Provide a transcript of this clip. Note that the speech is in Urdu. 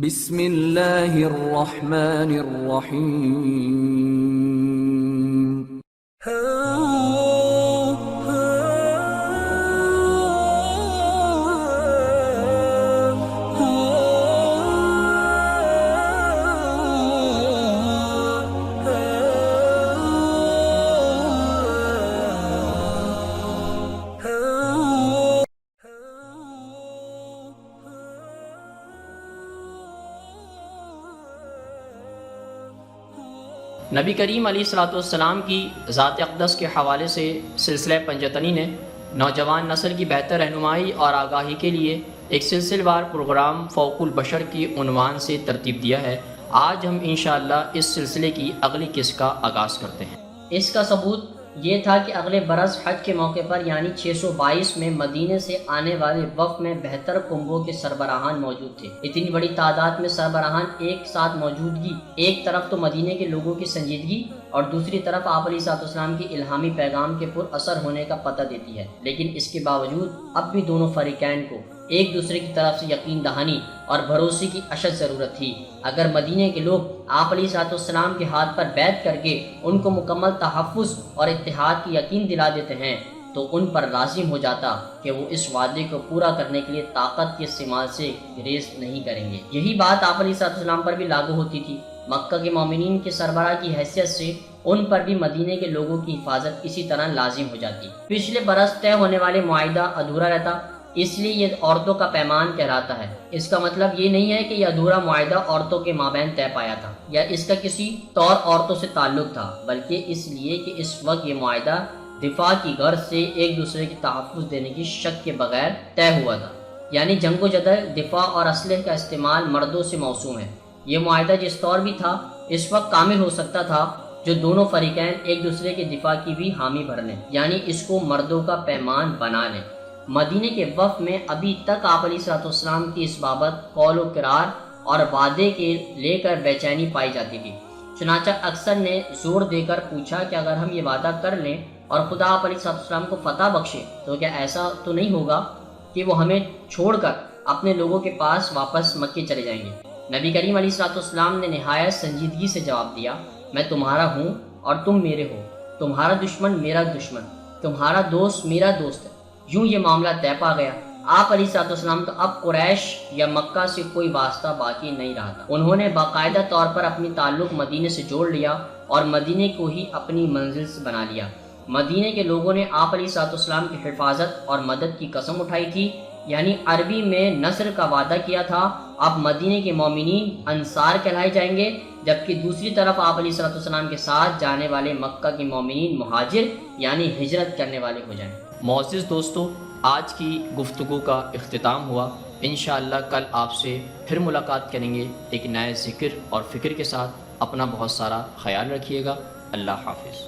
بسم اللہ الرحمن الرحیم نبی کریم علیہ الصلوۃ والسلام کی ذات اقدس کے حوالے سے سلسلہ پنجتنی نے نوجوان نسل کی بہتر رہنمائی اور آگاہی کے لیے ایک سلسلہ وار پروگرام فوق البشر کی عنوان سے ترتیب دیا ہے۔ آج ہم انشاءاللہ اس سلسلے کی اگلی قسط کا آغاز کرتے ہیں۔ اس کا ثبوت یہ تھا کہ اگلے برس حج کے موقع پر یعنی 622 میں مدینے سے آنے والے وفد میں بہتر کنبوں کے سربراہان موجود تھے۔ اتنی بڑی تعداد میں سربراہان ایک ساتھ موجودگی ایک طرف تو مدینے کے لوگوں کی سنجیدگی اور دوسری طرف آپ علیہ السلام کی الہامی پیغام کے پر اثر ہونے کا پتہ دیتی ہے، لیکن اس کے باوجود اب بھی دونوں فریقین کو ایک دوسرے کی طرف سے یقین دہانی اور بھروسے کی اشد ضرورت تھی۔ اگر مدینے کے لوگ آپ علیہ السلام کے ہاتھ پر بیعت کر کے ان کو مکمل تحفظ اور اتحاد کی یقین دلا دیتے ہیں تو ان پر لازم ہو جاتا کہ وہ اس وعدے کو پورا کرنے کے لیے طاقت کے استعمال سے گریز نہیں کریں گے۔ یہی بات آپ علیہ السلام پر بھی لاگو ہوتی تھی۔ مکہ کے مومنین کے سربراہ کی حیثیت سے ان پر بھی مدینے کے لوگوں کی حفاظت اسی طرح لازم ہو جاتی۔ پچھلے برس طے ہونے والے معاہدہ ادھورا رہتا، اس لیے یہ عورتوں کا پیمان کہلاتا ہے۔ اس کا مطلب یہ نہیں ہے کہ یہ ادھورا معاہدہ عورتوں کے مابین طے پایا تھا یا اس کا کسی طور عورتوں سے تعلق تھا، بلکہ اس لیے کہ اس وقت یہ معاہدہ دفاع کی غرض سے ایک دوسرے کی تحفظ دینے کی شک کے بغیر طے ہوا تھا، یعنی جنگ و جدل، دفاع اور اسلحے کا استعمال مردوں سے موسوم ہے۔ یہ معاہدہ جس طور بھی تھا اس وقت کامل ہو سکتا تھا جو دونوں فریقین ایک دوسرے کے دفاع کی بھی حامی بھر لیں، یعنی اس کو مردوں کا پیمان بنا لیں۔ مدینے کے وفد میں ابھی تک آپ علیہ السلام کی اس بابت قول و قرار اور وعدے کے لے کر بے چینی پائی جاتی تھی۔ چنانچہ اکثر نے زور دے کر پوچھا کہ اگر ہم یہ وعدہ کر لیں اور خدا آپ علیہ السلام کو فتح بخشے تو کیا ایسا تو نہیں ہوگا کہ وہ ہمیں چھوڑ کر اپنے لوگوں کے پاس واپس مکے چلے جائیں گے؟ نبی کریم علیہ السلام نے نہایت سنجیدگی سے جواب دیا، میں تمہارا ہوں اور تم میرے ہو، تمہارا دشمن میرا دشمن، تمہارا دوست میرا دوست ہے۔ یوں یہ معاملہ طے پا گیا۔ آپ علیہ السلام تو اب قریش یا مکہ سے کوئی واسطہ باقی نہیں رہا تھا۔ انہوں نے باقاعدہ طور پر اپنی تعلق مدینے سے جوڑ لیا اور مدینے کو ہی اپنی منزل سے بنا لیا۔ مدینے کے لوگوں نے آپ علیہ السلام کی حفاظت اور مدد کی قسم اٹھائی تھی، یعنی عربی میں نصر کا وعدہ کیا تھا۔ اب مدینے کے مومنین انصار کہلائے جائیں گے، جبکہ دوسری طرف آپ علیہ السلام کے ساتھ جانے والے مکہ کے مومنین مہاجر یعنی ہجرت کرنے والے ہو جائیں۔ معزز دوستو، آج کی گفتگو کا اختتام ہوا۔ انشاءاللہ کل آپ سے پھر ملاقات کریں گے ایک نئے ذکر اور فکر کے ساتھ۔ اپنا بہت سارا خیال رکھیے گا۔ اللہ حافظ۔